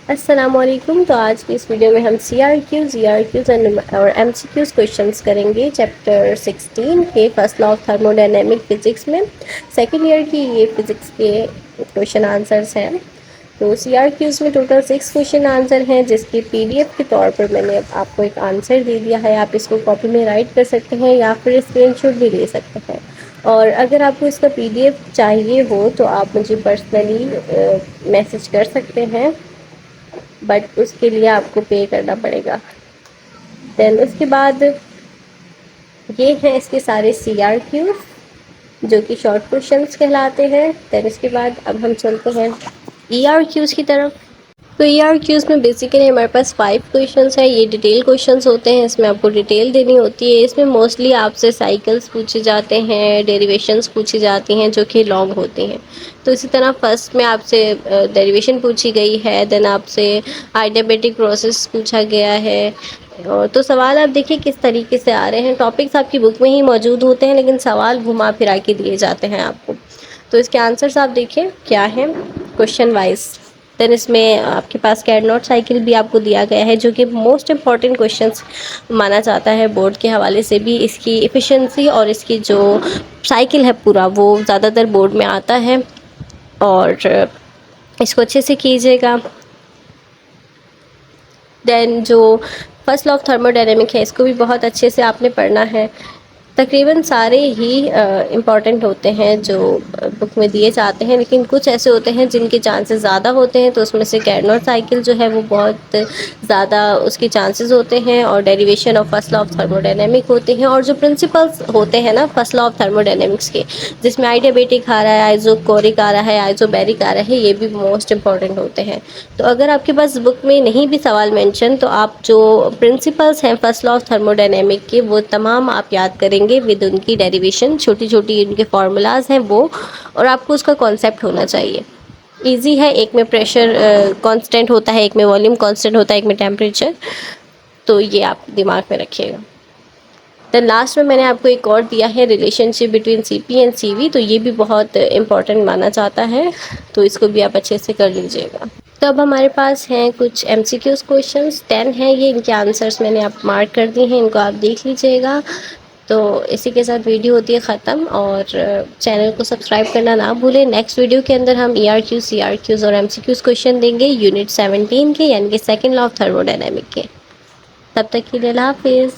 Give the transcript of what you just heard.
अस्सलामुअलैकुम। तो आज की इस वीडियो में हम CRQs, ERQs और MCQs क्वेश्चंस करेंगे चैप्टर 16 के first law of thermodynamic physics में सेकेंड ईयर की ये फिजिक्स के क्वेश्चन आंसर्स हैं। तो CRQs में टोटल 6 क्वेश्चन आंसर हैं, जिसकी PDF के तौर पर मैंने आपको एक आंसर दे दिया है। आप इसको कॉपी में राइट कर सकते हैं या फिर स्क्रीनशॉट भी ले सकते हैं। और अगर आपको इसका PDF चाहिए हो तो आप मुझे पर्सनली मैसेज कर सकते हैं, बट उसके लिए आपको पे करना पड़ेगा। देन उसके बाद ये हैं इसके सारे CRQs जो कि शॉर्ट क्वेश्चंस कहलाते हैं। देन उसके बाद अब हम चलते हैं ERQs की तरफ। तो ERQs में बेसिकली हमारे पास 5 क्वेश्चंस है। ये डिटेल क्वेश्चंस होते हैं, इसमें आपको डिटेल देनी होती है। इसमें मोस्टली आपसे साइकिल्स पूछे जाते हैं, डेरिवेशंस पूछी जाती हैं जो कि लॉन्ग होती हैं। तो इसी तरह फर्स्ट में आपसे डेरिवेशन पूछी गई है, देन आपसे आइडियाबेटिक प्रोसेस पूछा गया है। और तो सवाल आप देखिए किस तरीके से आ रहे हैं। टॉपिक्स आपकी बुक में ही मौजूद होते हैं, लेकिन सवाल घुमा फिरा के दिए जाते हैं आपको। तो इसके आंसर्स आप देखिए क्या हैं क्वेश्चन वाइज। देन इसमें आपके पास कैरनॉट साइकिल भी आपको दिया गया है, जो कि मोस्ट इम्पॉर्टेंट क्वेश्चंस माना जाता है बोर्ड के हवाले से भी। इसकी एफिशिएंसी और इसकी जो साइकिल है पूरा, वो ज़्यादातर बोर्ड में आता है और इसको अच्छे से कीजिएगा। देन जो फर्स्ट लॉ ऑफ थर्मोडायनेमिक है, इसको भी बहुत अच्छे से आपने पढ़ना है। तकरीबन सारे ही इम्पॉर्टेंट होते हैं जो बुक में दिए जाते हैं, लेकिन कुछ ऐसे होते हैं जिनके चांसेस ज़्यादा होते हैं। तो उसमें से कैरनॉट साइकिल जो है वो बहुत ज़्यादा उसके चांसेस होते हैं, और derivation of first law of thermodynamic होते हैं, और जो प्रिंसिपल्स होते हैं ना फर्स्ट लॉ ऑफ थर्मोडायनेमिक्स के, जिसमें आइडियाबेटिक आ रहा है, आइसोकोरिक आ रहा है, आइसोबैरिक आ रहा है, ये भी मोस्ट इंपॉर्टेंट होते हैं। तो अगर आपके पास बुक में नहीं भी सवाल मेंशन, तो आप जो प्रिंसिपल्स हैं फर्स्ट लॉ ऑफ थर्मोडायनेमिक के, वो तमाम आप याद करेंगे विद उनकी डेरिवेशन, छोटी छोटी उनके फार्मूलाज हैं वो, और आपको उसका कॉन्सेप्ट होना चाहिए। इजी है, एक में प्रेशर कांस्टेंट होता है, एक में वॉल्यूम कांस्टेंट होता है, एक में टेम्परेचर। तो ये आप दिमाग में रखिएगा। देन लास्ट में मैंने आपको एक और दिया है relationship between CP and CV, तो ये भी बहुत इंपॉर्टेंट माना जाता है, तो इसको भी आप अच्छे से कर लीजिएगा। तो अब हमारे पास हैं कुछ MCQs क्वेश्चंस, 10 हैं ये। इनके आंसर्स मैंने आप मार्क कर दिए हैं, इनको आप देख लीजिएगा। तो इसी के साथ वीडियो होती है ख़त्म, और चैनल को सब्सक्राइब करना ना भूलें। नेक्स्ट वीडियो के अंदर हम ERQs, CRQs और MCQs क्वेश्चन देंगे यूनिट 17 के, यानी कि सेकेंड लॉ ऑफ थर्मोडायनेमिक के। तब तक के लिए अल्लाह हाफिज़।